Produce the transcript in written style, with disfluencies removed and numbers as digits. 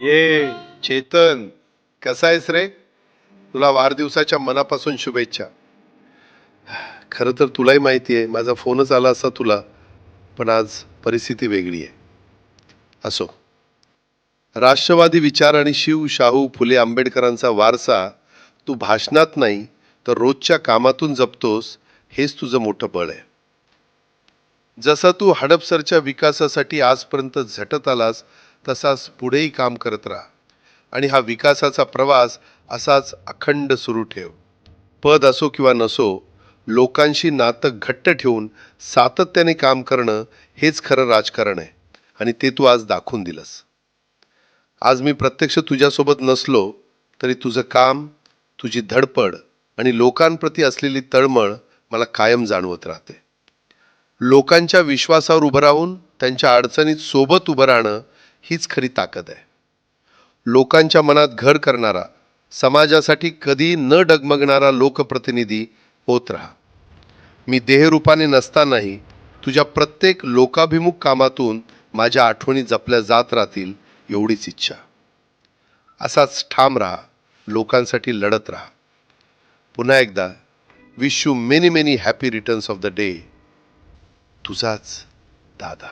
ये चेतन, कसा आहेस रे? तुला वाढदिवसाच्या मनापासून शुभेच्छा. खरं तर तुलाही माहिती आहे माझा फोनच आला असता तुला, पण आज परिस्थिती वेगळी आहे. असो, राष्ट्रवादी विचार आणि शिव शाहू फुले आंबेडकरांचा वारसा तू भाषणात नाही तर रोजच्या कामातून जपतोस, हेच तुझं मोठं बळ आहे. जसा तू हडपसरच्या विकासासाठी आजपर्यंत झटत आलास, तसाच पुढेही काम करत राहा आणि हा विकासाचा प्रवास असाच अखंड सुरू ठेव. पद असो किंवा नसो, लोकांशी नातं घट्ट ठेवून सातत्याने काम करणं हेच खरं राजकारण आहे आणि ते तू आज दाखवून दिलंस. आज मी प्रत्यक्ष तुझ्यासोबत नसलो तरी तुझं काम, तुझी धडपड आणि लोकांप्रती असलेली तळमळ मला कायम जाणवत राहते. लोकांच्या विश्वासावर उभं राहून त्यांच्या अडचणीत सोबत उभं राहणं हीच खरी ताकद आहे. लोकांच्या मनात घर करणारा, समाजासाठी कधी न डगमगणारा लोकप्रतिनिधी होत राहा. मी देहरूपाने नसतानाही तुझ्या प्रत्येक लोकाभिमुख कामातून माझ्या आठवणी जपल्या जात राहतील, एवढीच इच्छा. असाच ठाम राहा, लोकांसाठी लढत राहा. पुन्हा एकदा wish you many many happy returns of the day. तुझाच दादा.